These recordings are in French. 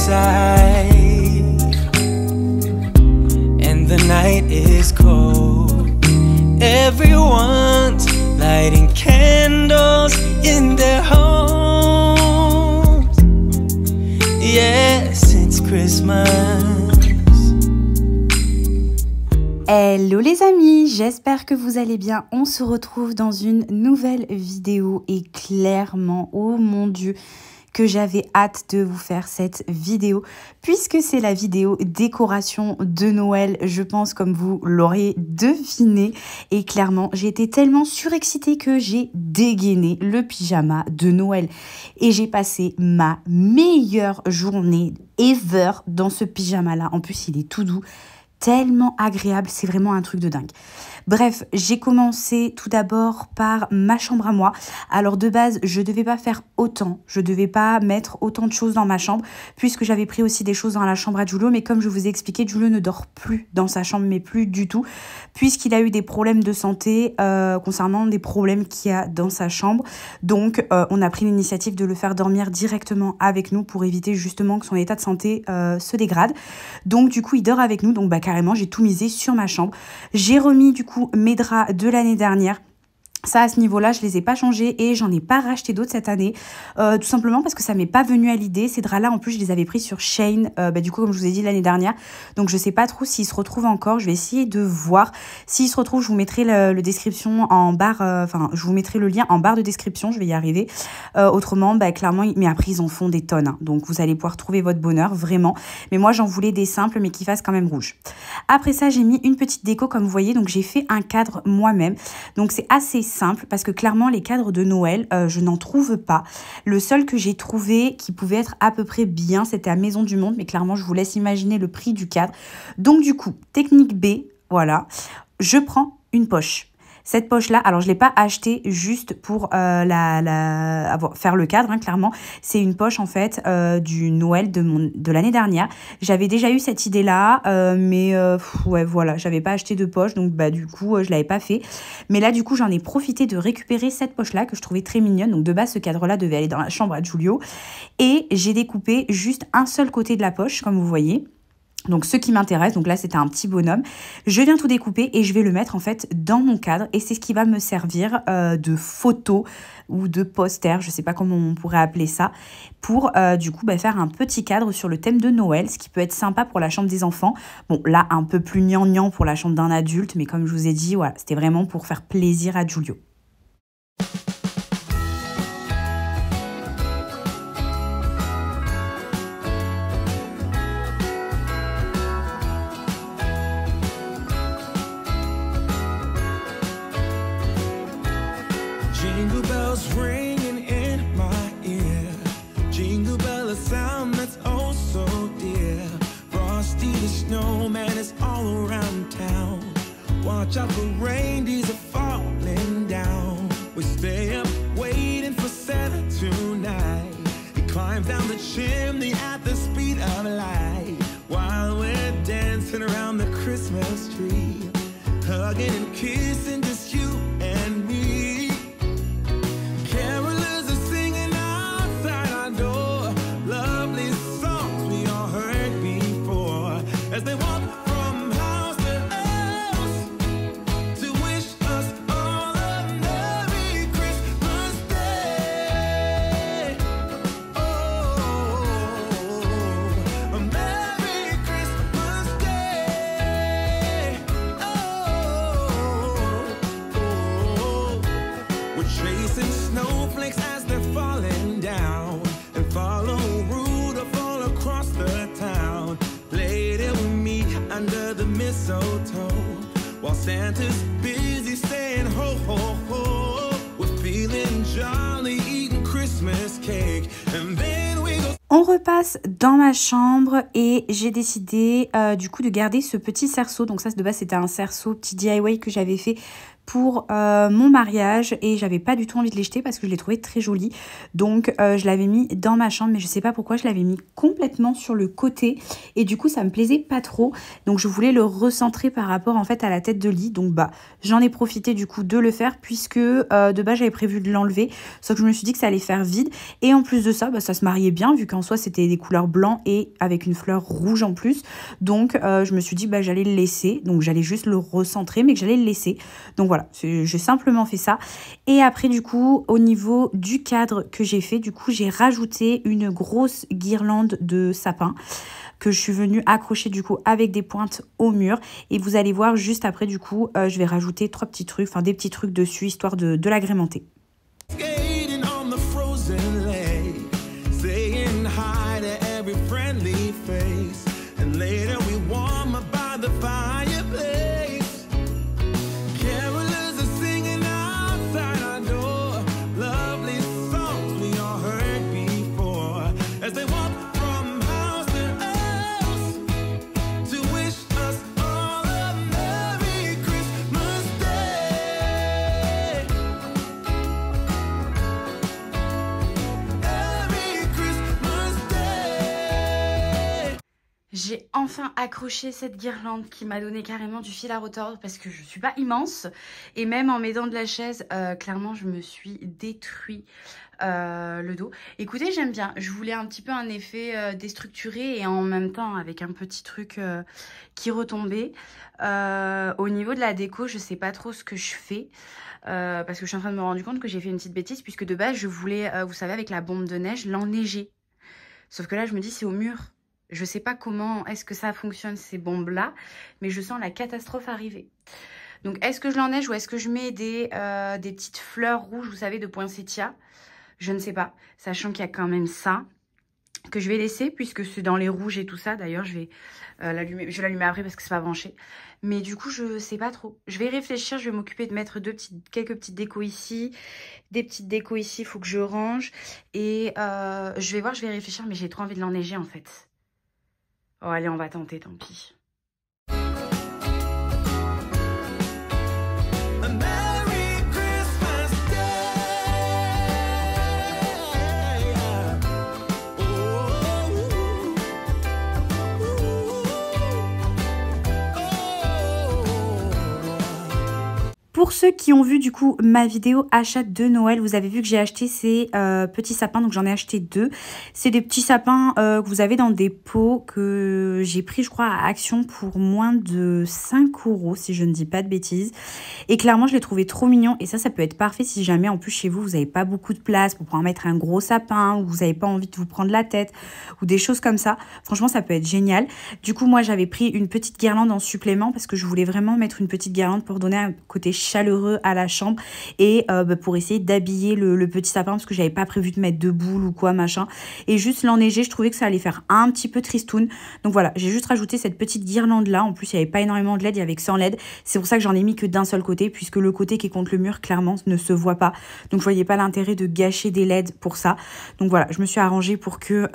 outside and the night is cold. Everyone's lighting candles in their homes. Yes, it's Christmas. Hello les amis, j'espère que vous allez bien. On se retrouve dans une nouvelle vidéo et clairement, oh mon Dieu, que j'avais hâte de vous faire cette vidéo puisque c'est la vidéo décoration de Noël, je pense comme vous l'aurez deviné. Et clairement, j'ai été tellement surexcitée que j'ai dégainé le pyjama de Noël. Et j'ai passé ma meilleure journée ever dans ce pyjama-là. En plus, il est tout doux. Tellement agréable, c'est vraiment un truc de dingue. Bref, j'ai commencé tout d'abord par ma chambre à moi. Alors de base, je devais pas faire autant, je devais pas mettre autant de choses dans ma chambre puisque j'avais pris aussi des choses dans la chambre à Giulio. Mais comme je vous ai expliqué, Giulio ne dort plus dans sa chambre, mais plus du tout, puisqu'il a eu des problèmes de santé concernant des problèmes qu'il y a dans sa chambre. Donc on a pris l'initiative de le faire dormir directement avec nous pour éviter justement que son état de santé se dégrade. Donc du coup, il dort avec nous, donc carrément, j'ai tout misé sur ma chambre. J'ai remis du coup mes draps de l'année dernière. Ça, à ce niveau-là, je les ai pas changés et j'en ai pas racheté d'autres cette année. Tout simplement parce que ça m'est pas venu à l'idée. Ces draps-là, en plus, je les avais pris sur Shein, du coup, comme je vous ai dit l'année dernière. Donc, je sais pas trop s'ils se retrouvent encore. Je vais essayer de voir. S'ils se retrouvent, je vous mettrai le description en barre. Je vous mettrai le lien en barre de description. Je vais y arriver. Autrement, clairement, mais après, ils en font des tonnes. Hein. Donc, vous allez pouvoir trouver votre bonheur, vraiment. Mais moi, j'en voulais des simples, mais qui fassent quand même rouge. Après ça, j'ai mis une petite déco, comme vous voyez. Donc, j'ai fait un cadre moi-même. Donc, c'est assez simple parce que clairement les cadres de Noël je n'en trouve pas. Le seul que j'ai trouvé qui pouvait être à peu près bien, c'était à Maison du Monde, mais clairement je vous laisse imaginer le prix du cadre. Donc du coup, technique B, voilà, je prends une poche. Cette poche-là, alors je ne l'ai pas achetée juste pour faire le cadre, hein, clairement. C'est une poche en fait du Noël de l'année dernière. J'avais déjà eu cette idée-là, ouais, voilà, j'avais pas acheté de poche, donc du coup, je l'avais pas fait. Mais là, du coup, j'en ai profité de récupérer cette poche-là que je trouvais très mignonne. Donc de base, ce cadre-là devait aller dans la chambre à Giulio. Et j'ai découpé juste un seul côté de la poche, comme vous voyez. Donc ce qui m'intéresse, donc là c'était un petit bonhomme, je viens tout découper et je vais le mettre en fait dans mon cadre et c'est ce qui va me servir de photo ou de poster, je sais pas comment on pourrait appeler ça, pour du coup faire un petit cadre sur le thème de Noël, ce qui peut être sympa pour la chambre des enfants. Bon là un peu plus gnangnan pour la chambre d'un adulte, mais comme je vous ai dit, voilà, c'était vraiment pour faire plaisir à Giulio. Jingle bells ringing in my ear. Jingle bell, a sound that's oh so dear. Frosty the snowman is all around town. Watch out for reindeers are falling down. We stay up waiting for Santa tonight. He climbs down the chimney at the speed of light. While we're dancing around the Christmas tree, hugging and kissing just you and me. As they walk from house to house to wish us all a Merry Christmas Day. Oh, a Merry Christmas Day. Oh, we're chasing snowflakes as they're falling down and follow Rudolph all across the town. Later we meet under the mistletoe while Santa's busy saying ho ho ho. We're feeling jolly eating Christmas cake and then we go. On repasse dans ma chambre et j'ai décidé du coup de garder ce petit cerceau. Donc ça de base c'était un cerceau petit DIY que j'avais fait pour mon mariage et j'avais pas du tout envie de les jeter parce que je les trouvais très jolies. Donc je l'avais mis dans ma chambre, mais je sais pas pourquoi je l'avais mis complètement sur le côté et du coup ça me plaisait pas trop. Donc je voulais le recentrer par rapport en fait à la tête de lit. Donc bah j'en ai profité du coup de le faire puisque de base j'avais prévu de l'enlever, sauf que je me suis dit que ça allait faire vide et en plus de ça bah, ça se mariait bien vu qu'en soi c'était des couleurs blancs et avec une fleur rouge en plus. Donc je me suis dit bah j'allais le laisser, donc j'allais juste le recentrer mais que j'allais le laisser. Donc voilà, j'ai simplement fait ça. Et après du coup au niveau du cadre que j'ai fait, du coup j'ai rajouté une grosse guirlande de sapin que je suis venue accrocher du coup avec des pointes au mur. Et vous allez voir juste après du coup je vais rajouter trois petits trucs, enfin des petits trucs dessus histoire de l'agrémenter. J'ai enfin accroché cette guirlande qui m'a donné carrément du fil à retordre parce que je suis pas immense. Et même en m'aidant de la chaise, clairement, je me suis détruit le dos. Écoutez, j'aime bien. Je voulais un petit peu un effet déstructuré et en même temps avec un petit truc qui retombait. Au niveau de la déco, je sais pas trop ce que je fais. Parce que je suis en train de me rendre compte que j'ai fait une petite bêtise puisque de base, je voulais, vous savez, avec la bombe de neige, l'enneiger. Sauf que là, je me dis, c'est au mur. Je sais pas comment est-ce que ça fonctionne ces bombes-là, mais je sens la catastrophe arriver. Donc, est-ce que je l'enneige ou est-ce que je mets des petites fleurs rouges, vous savez, de poinsettia? Je ne sais pas, sachant qu'il y a quand même ça que je vais laisser puisque c'est dans les rouges et tout ça. D'ailleurs, je vais l'allumer. Je vais l'allumer après parce que c'est pas branché. Mais du coup, je sais pas trop. Je vais réfléchir. Je vais m'occuper de mettre quelques petites décos ici. Des petites décos ici, il faut que je range. Et je vais voir, je vais réfléchir. Mais j'ai trop envie de l'enneiger en fait. Oh allez, on va tenter, tant pis. Pour ceux qui ont vu du coup ma vidéo achat de Noël, vous avez vu que j'ai acheté ces petits sapins, donc j'en ai acheté 2. C'est des petits sapins que vous avez dans des pots que j'ai pris je crois à Action pour moins de 5 € si je ne dis pas de bêtises. Et clairement je l'ai trouvé trop mignon et ça peut être parfait si jamais en plus chez vous, vous n'avez pas beaucoup de place pour pouvoir mettre un gros sapin ou vous n'avez pas envie de vous prendre la tête ou des choses comme ça. Franchement ça peut être génial. Du coup moi j'avais pris une petite guirlande en supplément parce que je voulais vraiment mettre une petite guirlande pour donner un côté chaleureux à la chambre et pour essayer d'habiller le petit sapin parce que j'avais pas prévu de mettre de boules ou quoi machin et juste l'enneiger. Je trouvais que ça allait faire un petit peu tristoun, donc voilà, j'ai juste rajouté cette petite guirlande là. En plus il n'y avait pas énormément de LED, il y avait que 100 LED, c'est pour ça que j'en ai mis que d'un seul côté puisque le côté qui est contre le mur clairement ne se voit pas, donc je voyais pas l'intérêt de gâcher des LED pour ça. Donc voilà, je me suis arrangée pour que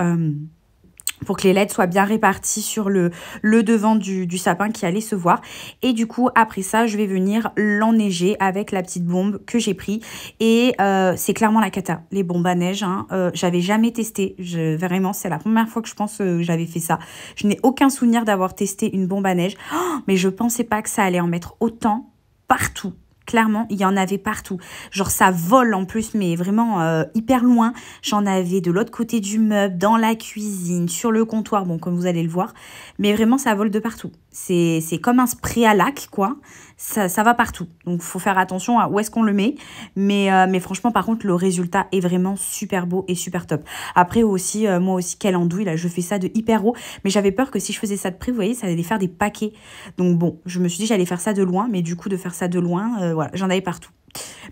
les LED soient bien répartis sur le devant du sapin qui allait se voir. Et du coup, après ça, je vais venir l'enneiger avec la petite bombe que j'ai pris. Et c'est clairement la cata, les bombes à neige. Hein. J'avais jamais testé. Vraiment, c'est la première fois que je pense que j'avais fait ça. Je n'ai aucun souvenir d'avoir testé une bombe à neige. Oh, mais je pensais pas que ça allait en mettre autant partout. Clairement, il y en avait partout. Genre, ça vole en plus, mais vraiment hyper loin. J'en avais de l'autre côté du meuble, dans la cuisine, sur le comptoir, bon, comme vous allez le voir. Mais vraiment, ça vole de partout. C'est comme un spray à lac, quoi. Ça va partout. Donc, il faut faire attention à où est-ce qu'on le met. Mais franchement, par contre, le résultat est vraiment super beau et super top. Après aussi, moi aussi, quelle andouille, là, je fais ça de hyper haut. Mais j'avais peur que si je faisais ça de près, vous voyez, ça allait faire des paquets. Donc bon, je me suis dit j'allais faire ça de loin. Mais du coup, de faire ça de loin, voilà, j'en avais partout.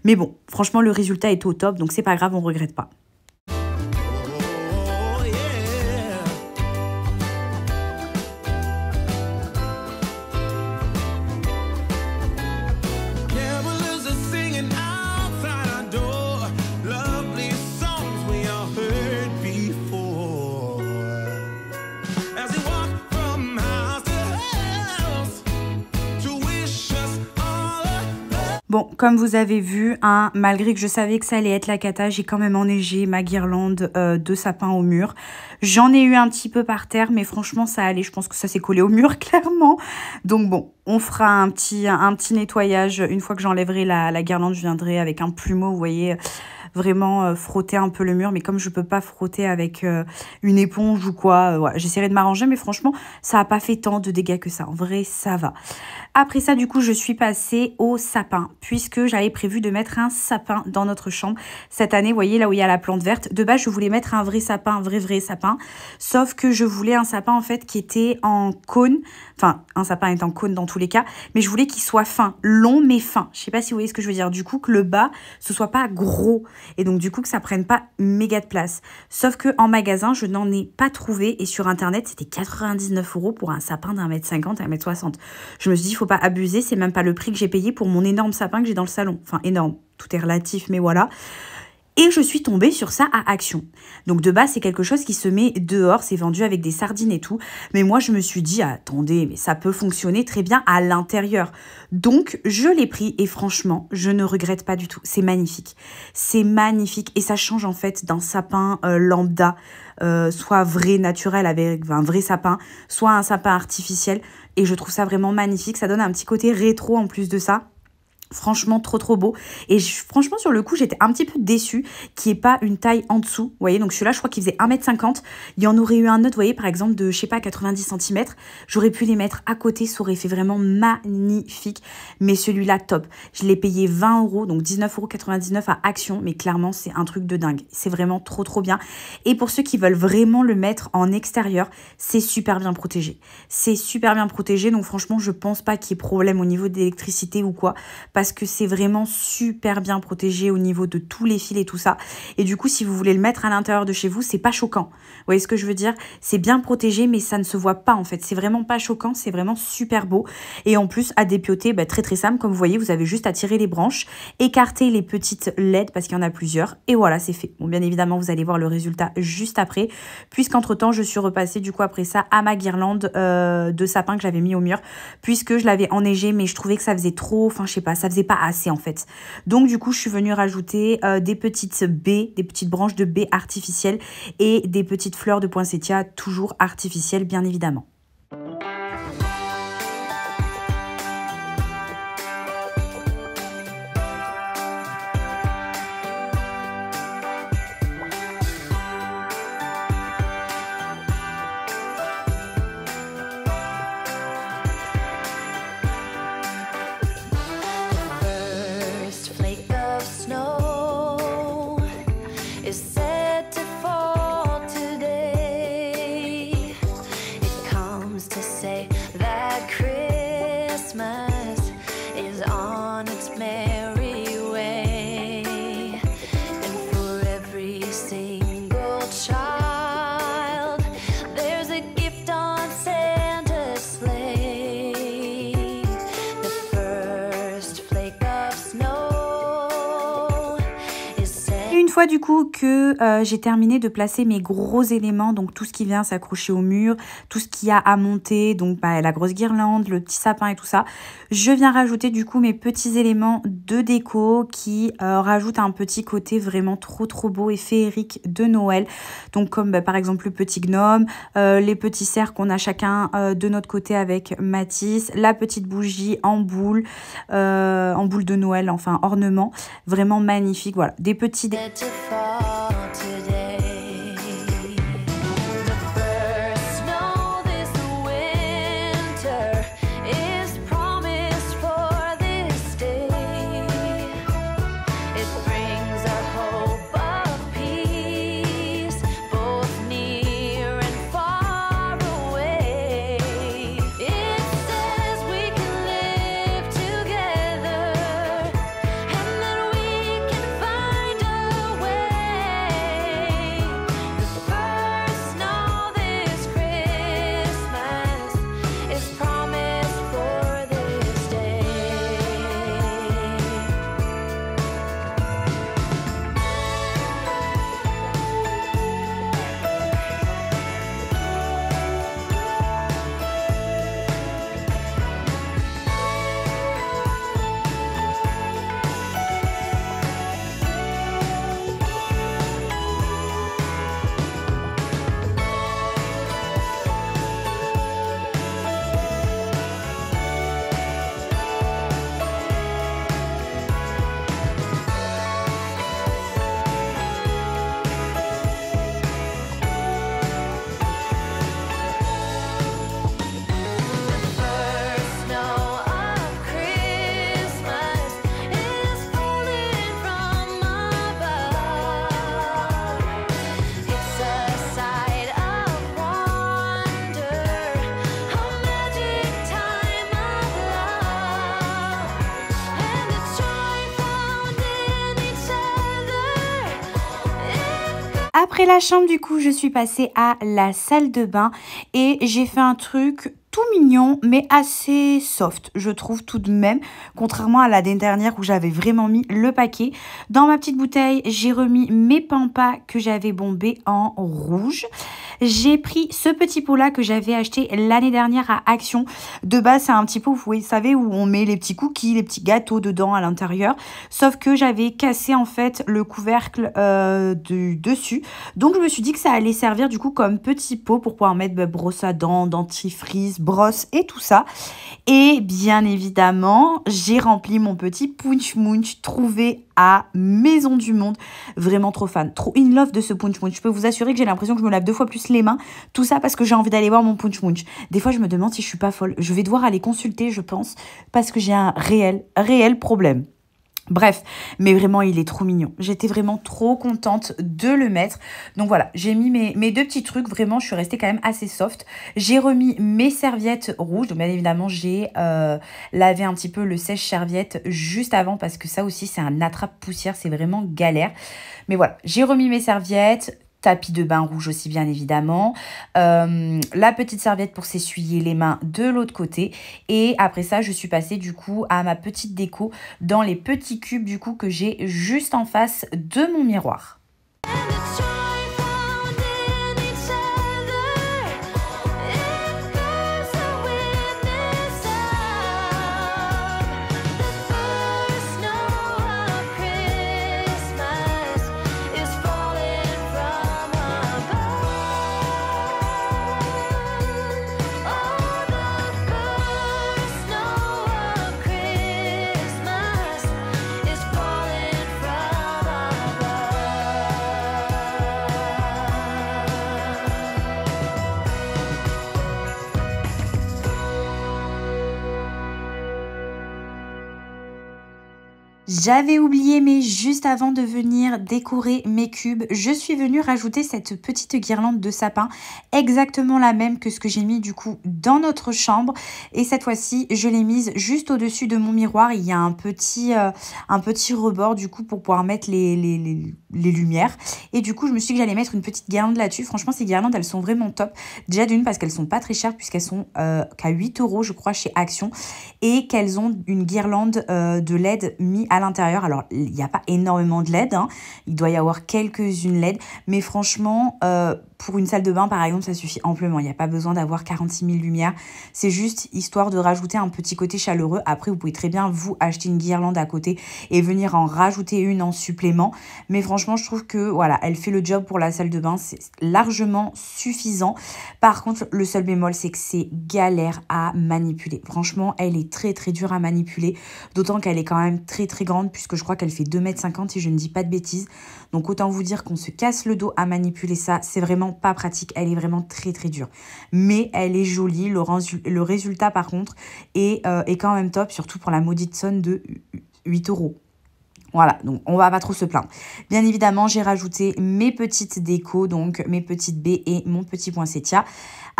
Mais bon, franchement, le résultat est au top. Donc c'est pas grave, on regrette pas. Bon, comme vous avez vu, hein, malgré que je savais que ça allait être la cata, j'ai quand même enneigé ma guirlande de sapin au mur. J'en ai eu un petit peu par terre, mais franchement, ça allait. Je pense que ça s'est collé au mur, clairement. Donc bon, on fera un petit nettoyage. Une fois que j'enlèverai la guirlande, je viendrai avec un plumeau, vous voyez, vraiment frotter un peu le mur. Mais comme je peux pas frotter avec une éponge ou quoi, voilà, j'essaierai de m'arranger. Mais franchement, ça n'a pas fait tant de dégâts que ça. En vrai, ça va. Après ça, du coup, je suis passée au sapin, puisque j'avais prévu de mettre un sapin dans notre chambre. Cette année, vous voyez, là où il y a la plante verte, de base, je voulais mettre un vrai sapin, un vrai sapin. Sauf que je voulais un sapin, en fait, qui était en cône. Enfin, un sapin est en cône dans tous les cas. Mais je voulais qu'il soit fin, long, mais fin. Je sais pas si vous voyez ce que je veux dire. Du coup, que le bas, ce soit pas gros. Et donc, du coup, que ça prenne pas méga de place. Sauf que en magasin, je n'en ai pas trouvé. Et sur Internet, c'était 99 € pour un sapin d'1,50 m, 1,60 m. Je me suis dit, il faut pas abuser, c'est même pas le prix que j'ai payé pour mon énorme sapin que j'ai dans le salon. Enfin, énorme, tout est relatif, mais voilà. Et je suis tombée sur ça à Action. Donc de base, c'est quelque chose qui se met dehors, c'est vendu avec des sardines et tout. Mais moi, je me suis dit, attendez, mais ça peut fonctionner très bien à l'intérieur. Donc, je l'ai pris et franchement, je ne regrette pas du tout. C'est magnifique. C'est magnifique et ça change en fait d'un sapin lambda, soit vrai, naturel, avec un vrai sapin, soit un sapin artificiel. Et je trouve ça vraiment magnifique. Ça donne un petit côté rétro en plus de ça. Franchement, trop beau. Et franchement, sur le coup, j'étais un petit peu déçue qu'il n'y ait pas une taille en dessous. Vous voyez, donc celui-là, je crois qu'il faisait 1,50 m. Il y en aurait eu un autre, vous voyez, par exemple, de, je sais pas, 90 cm. J'aurais pu les mettre à côté, ça aurait fait vraiment magnifique. Mais celui-là, top. Je l'ai payé 20 €, donc 19,99 € à Action. Mais clairement, c'est un truc de dingue. C'est vraiment trop bien. Et pour ceux qui veulent vraiment le mettre en extérieur, c'est super bien protégé. C'est super bien protégé. Donc franchement, je pense pas qu'il y ait problème au niveau d'électricité ou quoi. Parce que c'est vraiment super bien protégé au niveau de tous les fils et tout ça. Et du coup, si vous voulez le mettre à l'intérieur de chez vous, c'est pas choquant. Vous voyez ce que je veux dire? C'est bien protégé, mais ça ne se voit pas en fait. C'est vraiment pas choquant, c'est vraiment super beau. Et en plus, à dépioter, très simple. Comme vous voyez, vous avez juste à tirer les branches, écarter les petites LED parce qu'il y en a plusieurs. Et voilà, c'est fait. Bon, bien évidemment, vous allez voir le résultat juste après. Puisqu'entre-temps, je suis repassée du coup après ça à ma guirlande de sapin que j'avais mis au mur. Puisque je l'avais enneigé, mais je trouvais que ça faisait trop, enfin je sais pas, ça faisait pas assez en fait. Donc du coup, je suis venue rajouter des petites baies, des petites branches de baies artificielles et des petites fleurs de poinsettia, toujours artificielles bien évidemment. Une fois du coup que j'ai terminé de placer mes gros éléments, donc tout ce qui vient s'accrocher au mur, tout ce qu'il y a à monter, donc la grosse guirlande, le petit sapin et tout ça, je viens rajouter du coup mes petits éléments de déco qui rajoutent un petit côté vraiment trop beau et féerique de Noël. Donc comme par exemple le petit gnome, les petits cerfs qu'on a chacun de notre côté avec Matisse, la petite bougie en boule de Noël, enfin ornement, vraiment magnifique, voilà, des petits Après la chambre, du coup, je suis passée à la salle de bain et j'ai fait un truc tout mignon mais assez soft, je trouve tout de même, contrairement à l'année dernière où j'avais vraiment mis le paquet. Dans ma petite bouteille, j'ai remis mes pampas que j'avais bombés en rouge. J'ai pris ce petit pot là que j'avais acheté l'année dernière à Action. De base, c'est un petit pot, vous savez, où on met les petits cookies, les petits gâteaux dedans à l'intérieur. Sauf que j'avais cassé en fait le couvercle du dessus. Donc je me suis dit que ça allait servir du coup comme petit pot pour pouvoir mettre brosse à dents, dentifrice, brosse et tout ça. Et bien évidemment, j'ai rempli mon petit punch munch trouvé à Maison du Monde. Vraiment trop fan, trop in love de ce punch munch. Je peux vous assurer que j'ai l'impression que je me lave 2 fois plus les mains. Tout ça parce que j'ai envie d'aller voir mon punch munch. Des fois, je me demande si je suis pas folle. Je vais devoir aller consulter, je pense, parce que j'ai un réel problème. Bref, mais vraiment, il est trop mignon. J'étais vraiment trop contente de le mettre. Donc voilà, j'ai mis mes 2 petits trucs. Vraiment, je suis restée quand même assez soft. J'ai remis mes serviettes rouges. Donc bien évidemment, j'ai lavé un petit peu le sèche-serviette juste avant parce que ça aussi, c'est un attrape-poussière. C'est vraiment galère. Mais voilà, j'ai remis mes serviettes. Tapis de bain rouge aussi bien évidemment, la petite serviette pour s'essuyer les mains de l'autre côté et après ça je suis passée du coup à ma petite déco dans les petits cubes du coup que j'ai juste en face de mon miroir. J'avais oublié, mais juste avant de venir décorer mes cubes, je suis venue rajouter cette petite guirlande de sapin, exactement la même que ce que j'ai mis du coup dans notre chambre. Et cette fois-ci, je l'ai mise juste au-dessus de mon miroir. Il y a un petit rebord du coup pour pouvoir mettre les lumières. Et du coup, je me suis dit que j'allais mettre une petite guirlande là-dessus. Franchement, ces guirlandes, elles sont vraiment top. Déjà d'une parce qu'elles sont pas très chères puisqu'elles sont qu'à 8 € je crois chez Action. Et qu'elles ont une guirlande de LED mis à l'intérieur. Alors, il n'y a pas énormément de LED, hein. Il doit y avoir quelques-unes LED, mais franchement, pour une salle de bain, par exemple, ça suffit amplement. Il n'y a pas besoin d'avoir 46 000 lumières. C'est juste histoire de rajouter un petit côté chaleureux. Après, vous pouvez très bien, vous, acheter une guirlande à côté et venir en rajouter une en supplément. Mais franchement, je trouve que, voilà, elle fait le job pour la salle de bain. C'est largement suffisant. Par contre, le seul bémol, c'est que c'est galère à manipuler. Franchement, elle est très, très dure à manipuler. D'autant qu'elle est quand même très, très grande puisque je crois qu'elle fait 2,50 m si je ne dis pas de bêtises. Donc, autant vous dire qu'on se casse le dos à manipuler ça. C'est vraiment pas pratique, elle est vraiment très très dure, mais elle est jolie. Le résultat par contre est quand même top, surtout pour la maudite somme de 8 €. Voilà, donc on va pas trop se plaindre. Bien évidemment, j'ai rajouté mes petites décos, donc mes petites baies et mon petit poinsettia.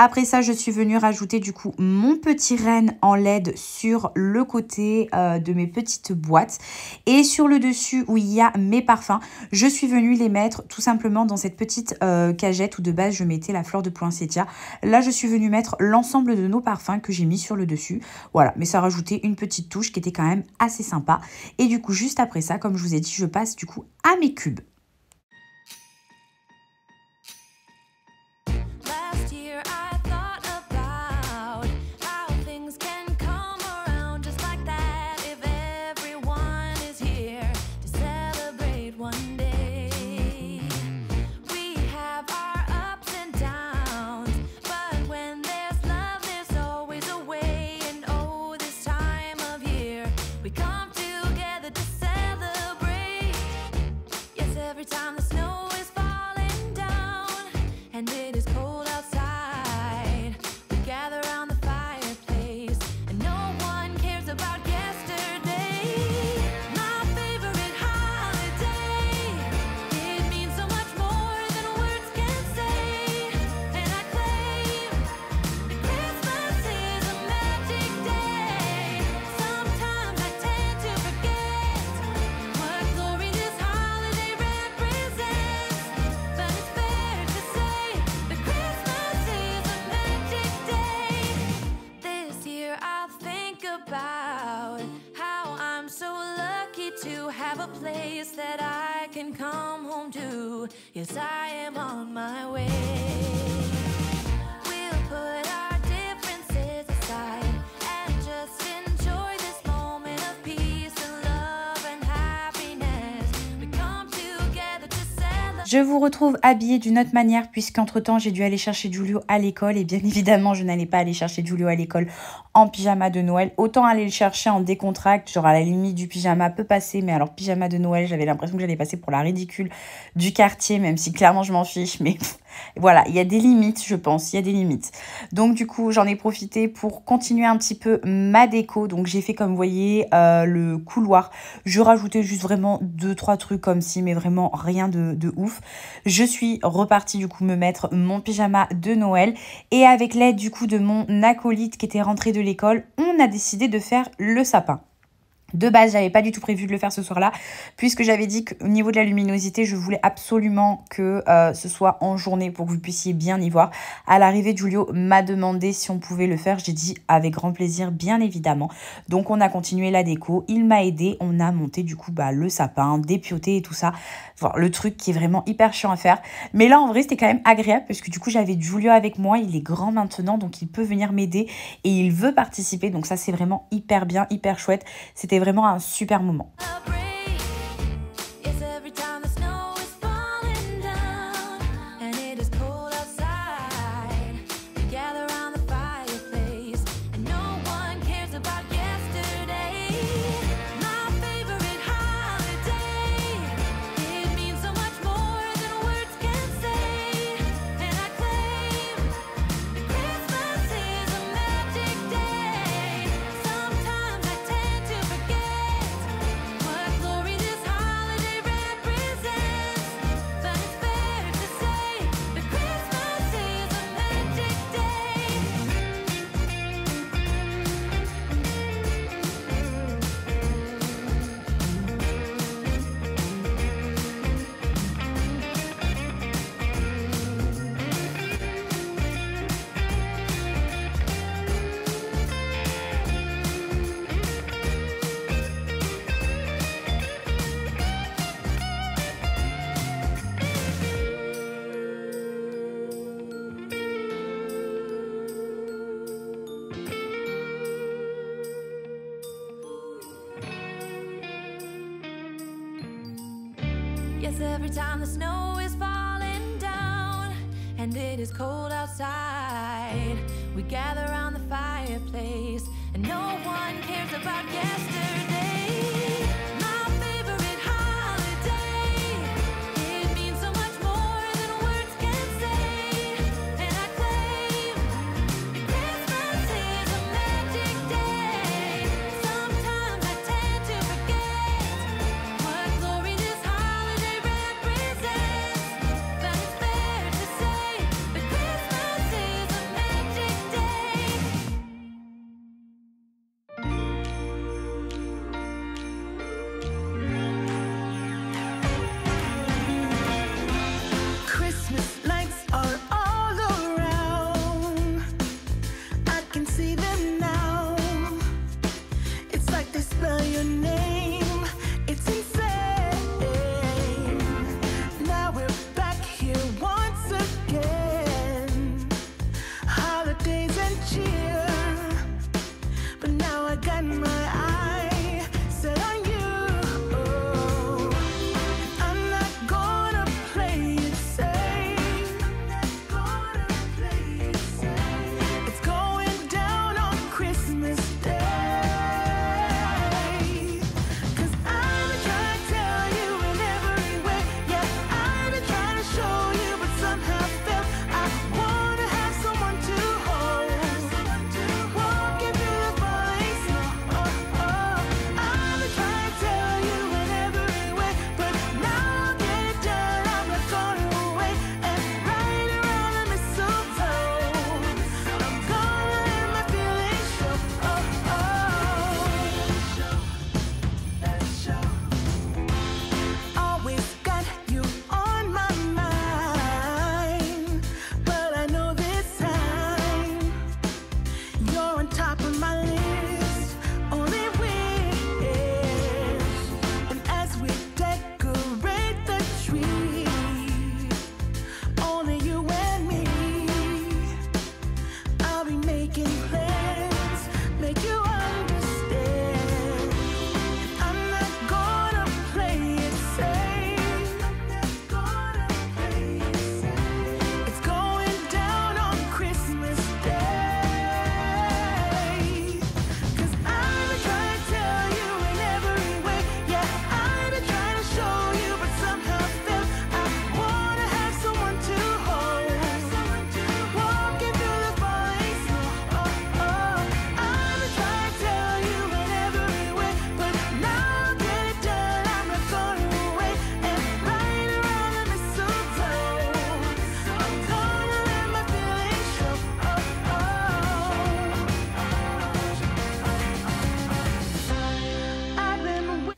Après ça, je suis venue rajouter du coup mon petit renne en LED sur le côté de mes petites boîtes. Et sur le dessus où il y a mes parfums, je suis venue les mettre tout simplement dans cette petite cagette où de base je mettais la fleur de poinsettia. Là, je suis venue mettre l'ensemble de nos parfums que j'ai mis sur le dessus. Voilà, mais ça rajoutait une petite touche qui était quand même assez sympa. Et du coup, juste après ça, comme je vous ai dit, je passe du coup à mes cubes. have a place that I can come home to. Yes, I am on my way. We'll put our differences aside and just enjoy this moment of peace and love and happiness. We come together to celebrate. Je vous retrouve habillée d'une autre manière puisqu'entre-temps j'ai dû aller chercher Giulio à l'école et bien évidemment je n'allais pas aller chercher Giulio à l'école en pyjama de Noël. Autant aller le chercher en décontracte, genre à la limite du pyjama peut passer, mais alors pyjama de Noël, j'avais l'impression que j'allais passer pour la ridicule du quartier, même si clairement je m'en fiche, mais voilà, il y a des limites, je pense, il y a des limites. Donc du coup, j'en ai profité pour continuer un petit peu ma déco. Donc j'ai fait comme vous voyez le couloir. Je rajoutais juste vraiment 2-3 trucs comme ci, mais vraiment rien de ouf. Je suis repartie du coup me mettre mon pyjama de Noël et avec l'aide du coup de mon acolyte qui était rentré de l'école, on a décidé de faire le sapin. De base, j'avais pas du tout prévu de le faire ce soir-là, puisque j'avais dit qu'au niveau de la luminosité, je voulais absolument que ce soit en journée pour que vous puissiez bien y voir. À l'arrivée, Giulio m'a demandé si on pouvait le faire. J'ai dit avec grand plaisir, bien évidemment. Donc, on a continué la déco. Il m'a aidé. On a monté du coup le sapin, dépioté et tout ça. Enfin, le truc qui est vraiment hyper chiant à faire. Mais là, en vrai, c'était quand même agréable, parce que du coup, j'avais Giulio avec moi. Il est grand maintenant, donc il peut venir m'aider et il veut participer. Donc ça, c'est vraiment hyper bien, hyper chouette. C'était vraiment un super moment. Yes, every time the snow is falling down and it is cold outside, we gather around the fireplace and no one cares about yesterday. My favorite holiday, it means so much more than words can say. And I claim Christmas is a magic day. Sometimes I tend to forget what glory this holiday represents. But it's fair to say that Christmas is a magic day.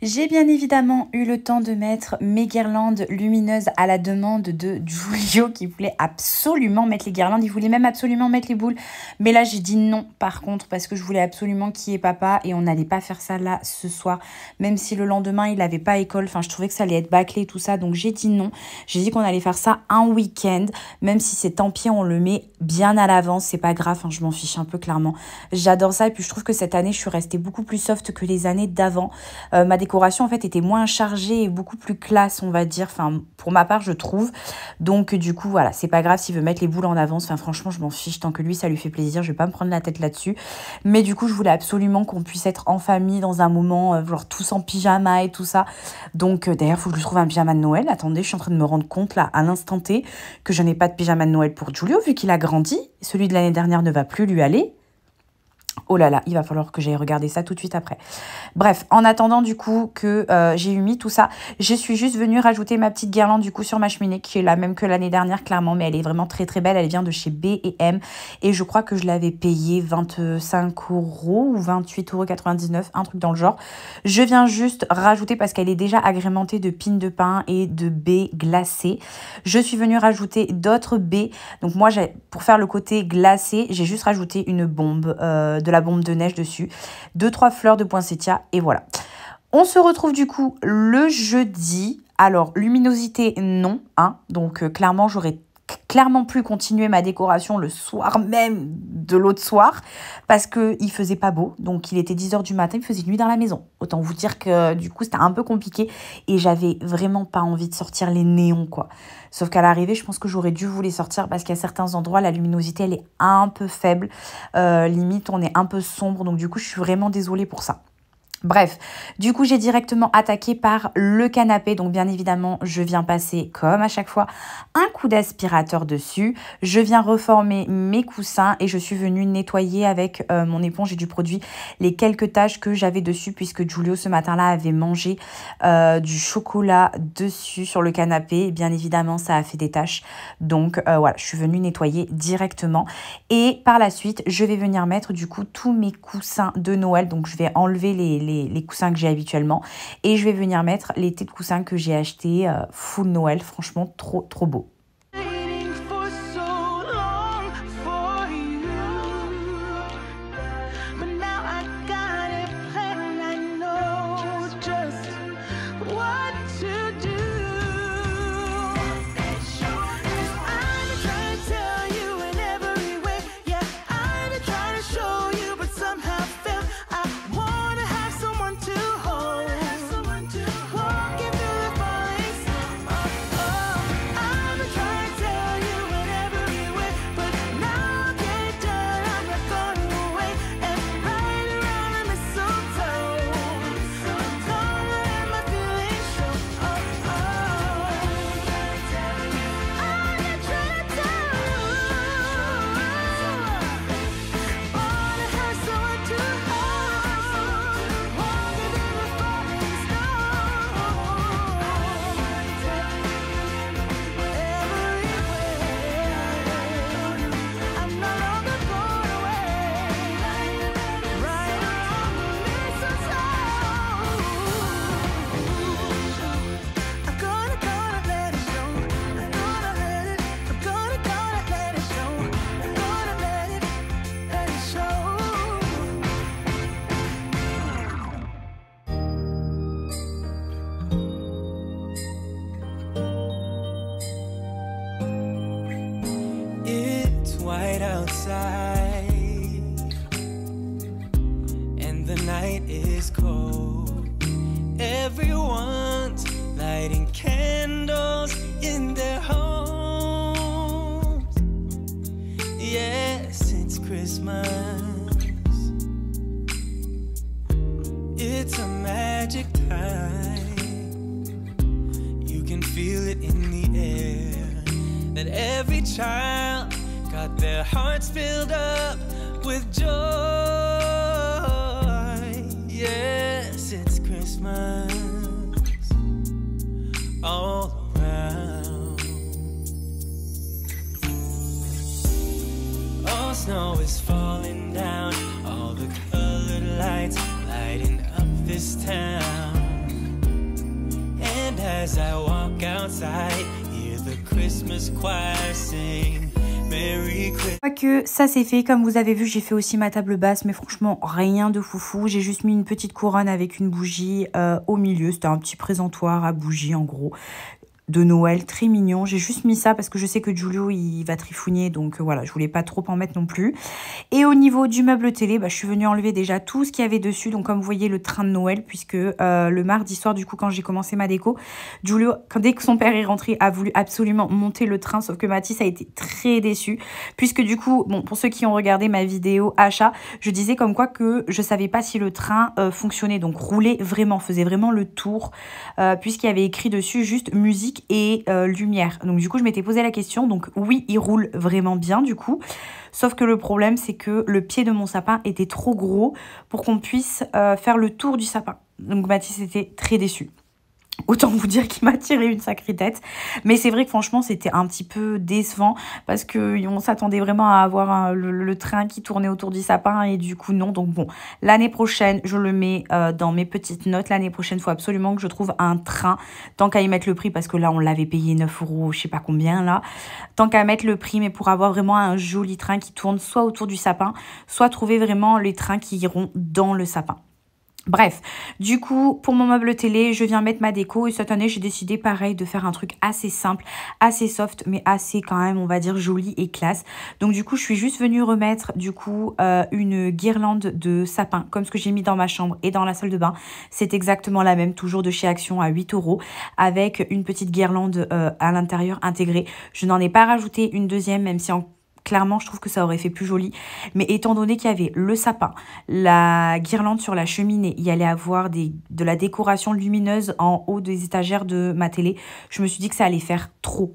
J'ai bien évidemment eu le temps de mettre mes guirlandes lumineuses à la demande de Giulio qui voulait absolument mettre les guirlandes. Il voulait même absolument mettre les boules. Mais là, j'ai dit non par contre parce que je voulais absolument qu'il y ait papa et on n'allait pas faire ça là ce soir. Même si le lendemain, il n'avait pas école. Enfin, je trouvais que ça allait être bâclé tout ça. Donc, j'ai dit non. J'ai dit qu'on allait faire ça un week-end. Même si c'est tant pis, on le met bien à l'avance. C'est pas grave, hein, je m'en fiche un peu clairement. J'adore ça et puis je trouve que cette année, je suis restée beaucoup plus soft que les années d'avant. Ma décoration en fait était moins chargée et beaucoup plus classe on va dire, enfin pour ma part je trouve, donc du coup voilà, c'est pas grave s'il veut mettre les boules en avance, enfin franchement je m'en fiche, tant que lui ça lui fait plaisir, je vais pas me prendre la tête là-dessus, mais du coup je voulais absolument qu'on puisse être en famille dans un moment, genre tous en pyjama et tout ça, donc d'ailleurs il faut que je trouve un pyjama de Noël. Attendez, je suis en train de me rendre compte là à l'instant T que je n'ai pas de pyjama de Noël pour Giulio vu qu'il a grandi, celui de l'année dernière ne va plus lui aller. Oh là là, il va falloir que j'aille regarder ça tout de suite après. Bref, en attendant du coup que j'ai eu mis tout ça, je suis juste venue rajouter ma petite guirlande du coup sur ma cheminée qui est la même que l'année dernière clairement, mais elle est vraiment très très belle. Elle vient de chez B&M et je crois que je l'avais payée 25 € ou 28,99 €, un truc dans le genre. Je viens juste rajouter parce qu'elle est déjà agrémentée de pines de pin et de baies glacées. Je suis venue rajouter d'autres baies. Donc moi, pour faire le côté glacé, j'ai juste rajouté une bombe de la bombe de neige dessus, 2-3 fleurs de poinsettia et voilà. On se retrouve du coup le jeudi. Alors luminosité non, hein, donc clairement j'aurais clairement plus continuer ma décoration le soir même de l'autre soir parce qu'il faisait pas beau, donc il était 10 h du matin, il faisait nuit dans la maison. Autant vous dire que du coup c'était un peu compliqué et j'avais vraiment pas envie de sortir les néons quoi. Sauf qu'à l'arrivée, je pense que j'aurais dû vous les sortir parce qu'à certains endroits, la luminosité elle est un peu faible, limite on est un peu sombre, donc du coup je suis vraiment désolée pour ça. Bref, du coup, j'ai directement attaqué par le canapé. Donc, bien évidemment, je viens passer, comme à chaque fois, un coup d'aspirateur dessus. Je viens reformer mes coussins et je suis venue nettoyer avec mon éponge et du produit les quelques taches que j'avais dessus puisque Giulio, ce matin-là, avait mangé du chocolat dessus sur le canapé. Et bien évidemment, ça a fait des taches. Donc, voilà, je suis venue nettoyer directement. Et par la suite, je vais venir mettre, du coup, tous mes coussins de Noël. Donc, je vais enlever les coussins que j'ai habituellement et je vais venir mettre les têtes de coussins que j'ai acheté full Noël, franchement trop trop beau. White outside and the night is cold. Everyone's lighting candles in their homes. Yes, it's Christmas. It's a magic time. You can feel it in the air that every child got their hearts filled up with joy. Yes, it's Christmas all around. All snow is falling down, all the colored lights lighting up this town. as I walk outside, hear the Christmas choir sing. Merry Christmas. Que ça c'est fait, comme vous avez vu j'ai fait aussi ma table basse, mais franchement rien de foufou. J'ai juste mis une petite couronne avec une bougie au milieu, c'était un petit présentoir à bougie en gros de Noël, très mignon. J'ai juste mis ça parce que je sais que Giulio il va trifouiller, donc voilà, je voulais pas trop en mettre non plus. Et au niveau du meuble télé, je suis venue enlever déjà tout ce qu'il y avait dessus, donc comme vous voyez le train de Noël, puisque le mardi soir du coup quand j'ai commencé ma déco, Giulio, dès que son père est rentré, a voulu absolument monter le train, sauf que Mathis a été très déçu, puisque du coup, bon, pour ceux qui ont regardé ma vidéo achat, je disais comme quoi que je savais pas si le train fonctionnait, donc roulait vraiment, faisait vraiment le tour, puisqu'il y avait écrit dessus juste musique et lumière. Donc du coup je m'étais posé la question, donc oui il roule vraiment bien du coup, sauf que le problème c'est que le pied de mon sapin était trop gros pour qu'on puisse faire le tour du sapin. Donc Mathis était très déçu. Autant vous dire qu'il m'a tiré une sacrée tête. Mais c'est vrai que franchement, c'était un petit peu décevant parce qu'on s'attendait vraiment à avoir le train qui tournait autour du sapin et du coup, non. Donc bon, l'année prochaine, je le mets dans mes petites notes. L'année prochaine, il faut absolument que je trouve un train. Tant qu'à y mettre le prix, parce que là, on l'avait payé 9 €, je sais pas combien là. Tant qu'à mettre le prix, mais pour avoir vraiment un joli train qui tourne soit autour du sapin, soit trouver vraiment les trains qui iront dans le sapin. Bref, du coup, pour mon meuble télé, je viens mettre ma déco et cette année, j'ai décidé pareil de faire un truc assez simple, assez soft, mais assez quand même, on va dire, joli et classe. Donc du coup, je suis juste venue remettre du coup une guirlande de sapin, comme ce que j'ai mis dans ma chambre et dans la salle de bain. C'est exactement la même, toujours de chez Action à 8 €, avec une petite guirlande à l'intérieur intégrée. Je n'en ai pas rajouté une deuxième, même si clairement, je trouve que ça aurait fait plus joli. Mais étant donné qu'il y avait le sapin, la guirlande sur la cheminée, il y allait avoir de la décoration lumineuse en haut des étagères de ma télé. Je me suis dit que ça allait faire trop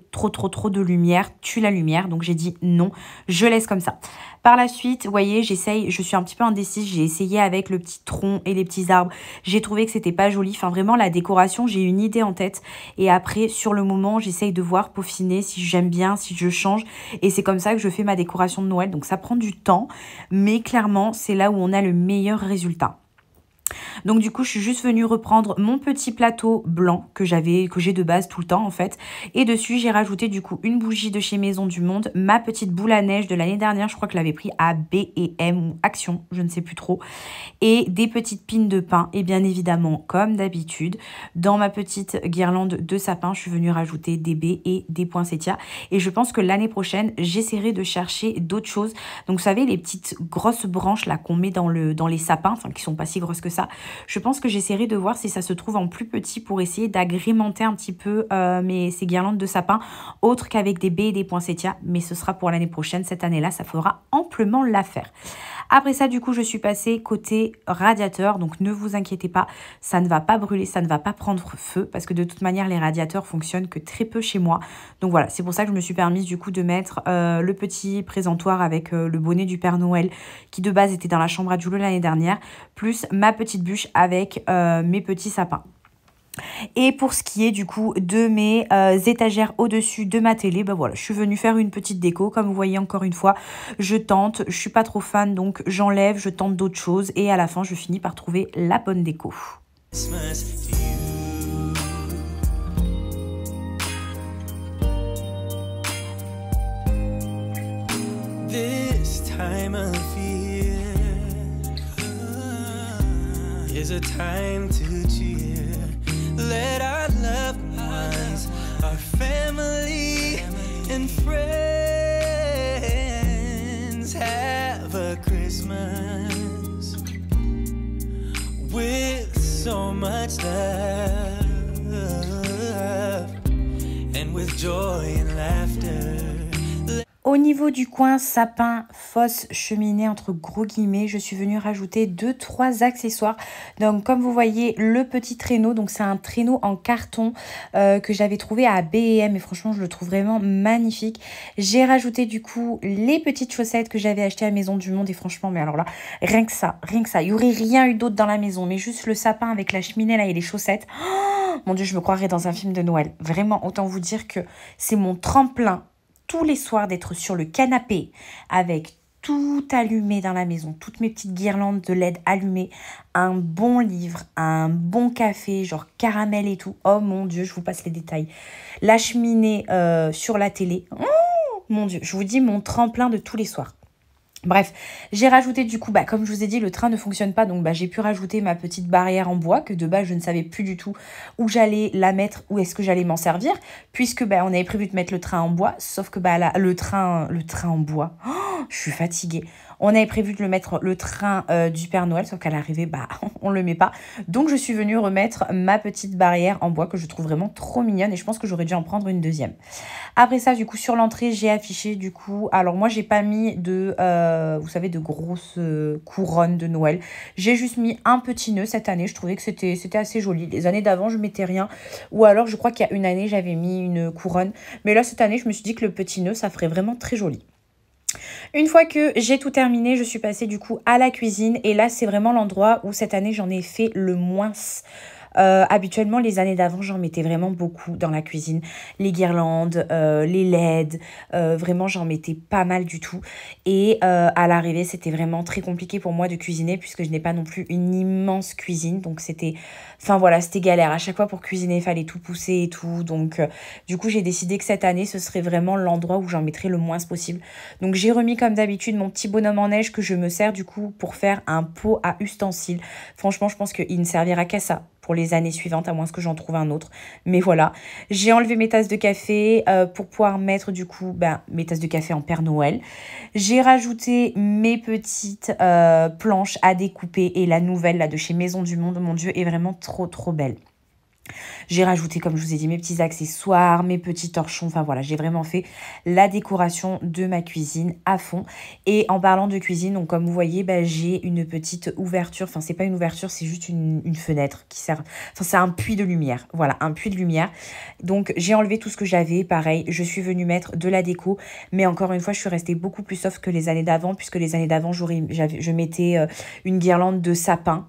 de lumière, tue la lumière. Donc j'ai dit non, je laisse comme ça. Par la suite, vous voyez, je suis un petit peu indécise. J'ai essayé avec le petit tronc et les petits arbres. J'ai trouvé que c'était pas joli. Enfin, vraiment, la décoration, j'ai une idée en tête. Et après, sur le moment, j'essaye de voir, peaufiner si j'aime bien, si je change. Et c'est comme ça que je fais ma décoration de Noël. Donc, ça prend du temps. Mais clairement, c'est là où on a le meilleur résultat. Donc du coup, je suis juste venue reprendre mon petit plateau blanc que j'ai de base tout le temps en fait. Et dessus, j'ai rajouté du coup une bougie de chez Maison du Monde, ma petite boule à neige de l'année dernière. Je crois que je l'avais pris à B&M ou Action, je ne sais plus trop. Et des petites pines de pin. Et bien évidemment, comme d'habitude, dans ma petite guirlande de sapin, je suis venue rajouter des baies et des poinsettias. Et je pense que l'année prochaine, j'essaierai de chercher d'autres choses. Donc vous savez, les petites grosses branches là qu'on met dans les sapins, enfin qui sont pas si grosses que ça. Je pense que j'essaierai de voir si ça se trouve en plus petit pour essayer d'agrémenter un petit peu ces guirlandes de sapin, autres qu'avec des baies et des poinsettias. Mais ce sera pour l'année prochaine. Cette année-là, ça fera amplement l'affaire. Après ça, du coup, je suis passée côté radiateur. Donc, ne vous inquiétez pas, ça ne va pas brûler, ça ne va pas prendre feu. Parce que de toute manière, les radiateurs fonctionnent que très peu chez moi. Donc voilà, c'est pour ça que je me suis permise du coup de mettre le petit présentoir avec le bonnet du Père Noël qui de base était dans la chambre à Giulio l'année dernière. Plus ma petite bûche avec mes petits sapins. Et pour ce qui est du coup de mes étagères au-dessus de ma télé, voilà, je suis venue faire une petite déco. Comme vous voyez, encore une fois, je tente, je suis pas trop fan, donc j'enlève, je tente d'autres choses et à la fin, je finis par trouver la bonne déco. This time of year is a time to cheer. Let our loved ones, our family and friends have a Christmas with so much love and with joy and laughter. Au niveau du coin sapin, fosse, cheminée, entre gros guillemets, je suis venue rajouter 2-3 accessoires. Donc comme vous voyez, le petit traîneau, donc c'est un traîneau en carton que j'avais trouvé à B&M et franchement je le trouve vraiment magnifique. J'ai rajouté du coup les petites chaussettes que j'avais achetées à Maison du Monde et franchement, mais alors là, rien que ça, il n'y aurait rien eu d'autre dans la maison, mais juste le sapin avec la cheminée là et les chaussettes. Oh, mon Dieu, je me croirais dans un film de Noël. Vraiment, autant vous dire que c'est mon tremplin tous les soirs d'être sur le canapé avec tout allumé dans la maison, toutes mes petites guirlandes de LED allumées, un bon livre, un bon café, genre caramel et tout. Oh mon Dieu, je vous passe les détails. La cheminée sur la télé. Oh mon Dieu, je vous dis mon tremplin de tous les soirs. Bref, j'ai rajouté du coup, comme je vous ai dit, le train ne fonctionne pas, donc j'ai pu rajouter ma petite barrière en bois, que de base je ne savais plus du tout où j'allais la mettre, où est-ce que j'allais m'en servir, puisque on avait prévu de mettre le train en bois, sauf que le train en bois, je suis fatiguée. On avait prévu de le mettre le train du Père Noël, sauf qu'à l'arrivée, on le met pas. Donc je suis venue remettre ma petite barrière en bois que je trouve vraiment trop mignonne et je pense que j'aurais dû en prendre une deuxième. Après ça, du coup, sur l'entrée, j'ai affiché du coup, alors moi j'ai pas mis de, vous savez, de grosses couronnes de Noël. J'ai juste mis un petit nœud cette année, je trouvais que c'était assez joli. Les années d'avant, je mettais rien. Ou alors, je crois qu'il y a une année, j'avais mis une couronne. Mais là, cette année, je me suis dit que le petit nœud, ça ferait vraiment très joli. Une fois que j'ai tout terminé, je suis passée du coup à la cuisine. Et là, c'est vraiment l'endroit où cette année, j'en ai fait le moins. Habituellement, les années d'avant, j'en mettais vraiment beaucoup dans la cuisine. Les guirlandes, les LED, vraiment, j'en mettais pas mal du tout. Et à l'arrivée, c'était vraiment très compliqué pour moi de cuisiner puisque je n'ai pas non plus une immense cuisine. Donc, c'était galère. À chaque fois, pour cuisiner, il fallait tout pousser et tout. Donc, du coup, j'ai décidé que cette année, ce serait vraiment l'endroit où j'en mettrais le moins possible. Donc, j'ai remis comme d'habitude mon petit bonhomme en neige que je me sers du coup pour faire un pot à ustensiles. Franchement, je pense qu'il ne servira qu'à ça pour les années suivantes, à moins que j'en trouve un autre. Mais voilà, j'ai enlevé mes tasses de café pour pouvoir mettre du coup mes tasses de café en Père Noël. J'ai rajouté mes petites planches à découper et la nouvelle là de chez Maison du Monde, mon Dieu, est vraiment trop trop belle. J'ai rajouté, comme je vous ai dit, mes petits accessoires, mes petits torchons. Enfin voilà, j'ai vraiment fait la décoration de ma cuisine à fond. Et en parlant de cuisine, donc comme vous voyez, j'ai une petite ouverture. Enfin, c'est pas une ouverture, c'est juste une fenêtre qui sert... Enfin, c'est un puits de lumière. Voilà, un puits de lumière. Donc, j'ai enlevé tout ce que j'avais. Pareil, je suis venue mettre de la déco. Mais encore une fois, je suis restée beaucoup plus soft que les années d'avant. Puisque les années d'avant, je mettais une guirlande de sapin.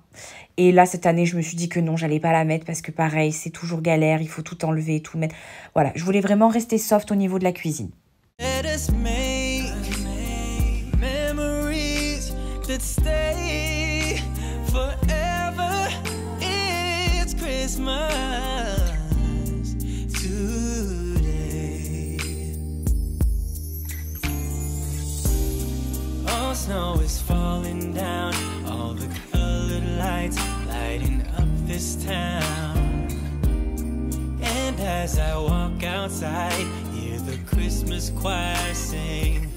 Et là, cette année, je me suis dit que non, j'allais pas la mettre parce que pareil, c'est toujours galère, il faut tout enlever, tout mettre. Voilà, je voulais vraiment rester soft au niveau de la cuisine. Let us make memories that stay forever. It's Christmas today. All snow is falling down, all the lights lighting up this town. And as I walk outside, hear the Christmas choir sing.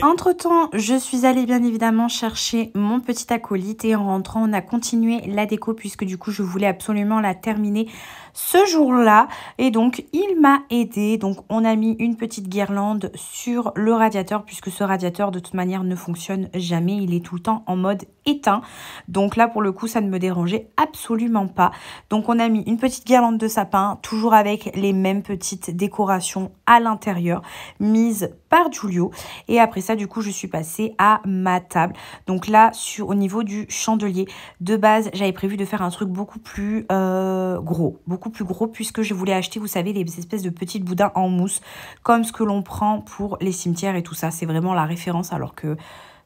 Entre-temps, je suis allée bien évidemment chercher mon petit acolyte et en rentrant, on a continué la déco puisque du coup, je voulais absolument la terminer ce jour-là. Et donc, il m'a aidé. Donc, on a mis une petite guirlande sur le radiateur puisque ce radiateur, de toute manière, ne fonctionne jamais. Il est tout le temps en mode éteint. Donc là, pour le coup, ça ne me dérangeait absolument pas. Donc, on a mis une petite guirlande de sapin, toujours avec les mêmes petites décorations à l'intérieur, mises par Giulio. Et après ça, du coup, je suis passée à ma table. Donc là, au niveau du chandelier, de base, j'avais prévu de faire un truc beaucoup plus gros. Beaucoup plus gros puisque je voulais acheter, vous savez, les espèces de petites boudins en mousse, comme ce que l'on prend pour les cimetières et tout ça. C'est vraiment la référence alors que...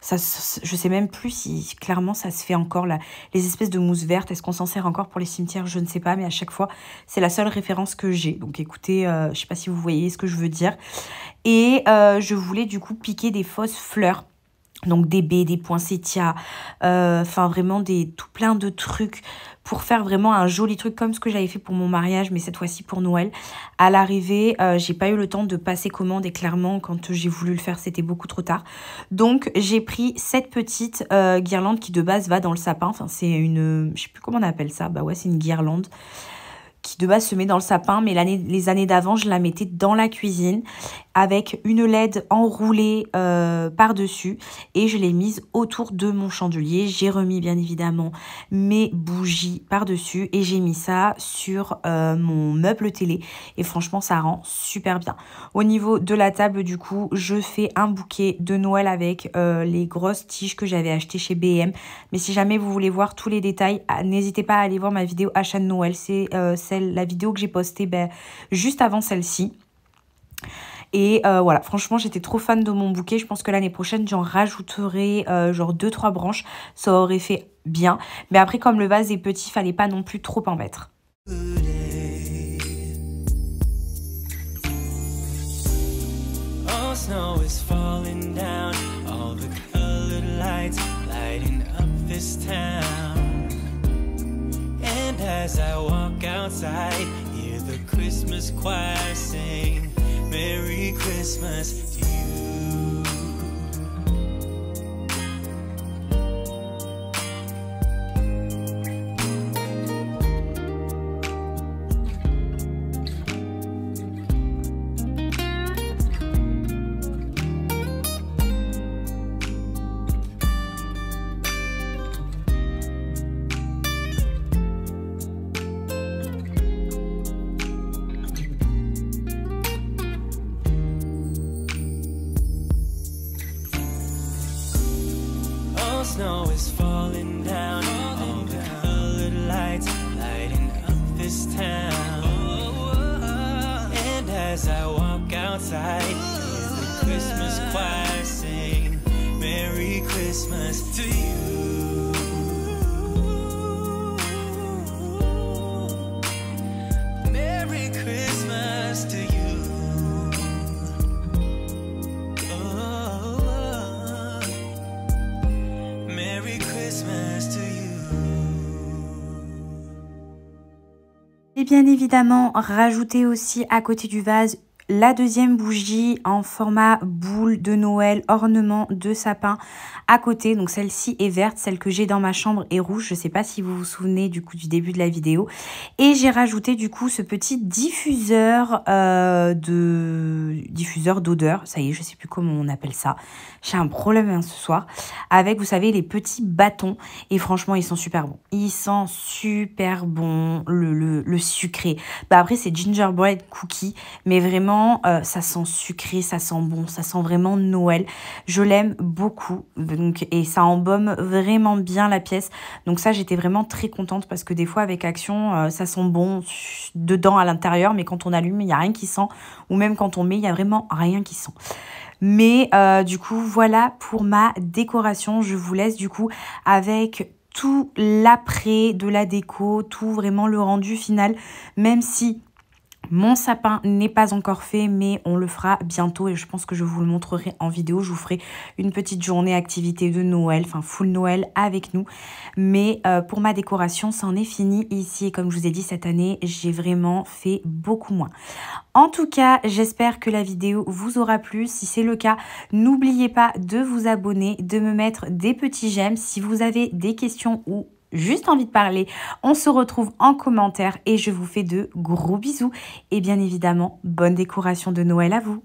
Ça, je sais même plus si clairement ça se fait encore, les espèces de mousse verte. Est-ce qu'on s'en sert encore pour les cimetières? Je ne sais pas, mais à chaque fois, c'est la seule référence que j'ai. Donc écoutez, je ne sais pas si vous voyez ce que je veux dire. Et je voulais du coup piquer des fausses fleurs. Donc des baies, des poinsettias, enfin vraiment tout plein de trucs pour faire vraiment un joli truc comme ce que j'avais fait pour mon mariage, mais cette fois-ci pour Noël. À l'arrivée, j'ai pas eu le temps de passer commande et clairement quand j'ai voulu le faire, c'était beaucoup trop tard. Donc j'ai pris cette petite guirlande qui de base va dans le sapin. Enfin c'est une, je sais plus comment on appelle ça, bah ouais c'est une guirlande qui de base se met dans le sapin, mais les années d'avant, je la mettais dans la cuisine avec une LED enroulée par-dessus et je l'ai mise autour de mon chandelier. J'ai remis bien évidemment mes bougies par-dessus et j'ai mis ça sur mon meuble télé et franchement, ça rend super bien. Au niveau de la table, du coup, je fais un bouquet de Noël avec les grosses tiges que j'avais achetées chez B&M. Mais si jamais vous voulez voir tous les détails, n'hésitez pas à aller voir ma vidéo achat de Noël. C'est la vidéo que j'ai postée juste avant celle-ci. Et voilà, franchement, j'étais trop fan de mon bouquet. Je pense que l'année prochaine, j'en rajouterai genre 2-3 branches. Ça aurait fait bien. Mais après, comme le vase est petit, fallait pas non plus trop en mettre. All snow is falling down, all the colored lights lighting up this town. And as I walk outside, hear the Christmas choir sing, Merry Christmas to you. Snow is falling down, all the colored lights lighting up this town. And as I walk outside, hear the Christmas choir sing, Merry Christmas to you. Merry Christmas to you. Et bien évidemment, rajoutez aussi à côté du vase la deuxième bougie en format boule de Noël, ornement de sapin à côté. Donc celle-ci est verte, celle que j'ai dans ma chambre est rouge. Je ne sais pas si vous vous souvenez du coup du début de la vidéo. Et j'ai rajouté du coup ce petit diffuseur d'odeur. Ça y est, je ne sais plus comment on appelle ça. J'ai un problème ce soir. Avec, vous savez, les petits bâtons. Et franchement, ils sont super bons. Ils sont super bons. Le sucré. Bah après, c'est gingerbread cookie. Mais vraiment, ça sent sucré, ça sent bon, ça sent vraiment Noël. Je l'aime beaucoup. Donc, et ça embaume vraiment bien la pièce. Donc ça, j'étais vraiment très contente parce que des fois, avec Action, ça sent bon dedans, à l'intérieur. Mais quand on allume, il n'y a rien qui sent. Ou même quand on met, il n'y a vraiment rien qui sent. Mais du coup, voilà pour ma décoration. Je vous laisse du coup avec tout l'après de la déco, tout vraiment le rendu final, même si mon sapin n'est pas encore fait, mais on le fera bientôt et je pense que je vous le montrerai en vidéo. Je vous ferai une petite journée activité de Noël, enfin full Noël avec nous. Mais pour ma décoration, ça en est fini ici. Et comme je vous ai dit, cette année, j'ai vraiment fait beaucoup moins. En tout cas, j'espère que la vidéo vous aura plu. Si c'est le cas, n'oubliez pas de vous abonner, de me mettre des petits j'aime. Si vous avez des questions ou juste envie de parler, on se retrouve en commentaire et je vous fais de gros bisous. Et bien évidemment, bonne décoration de Noël à vous.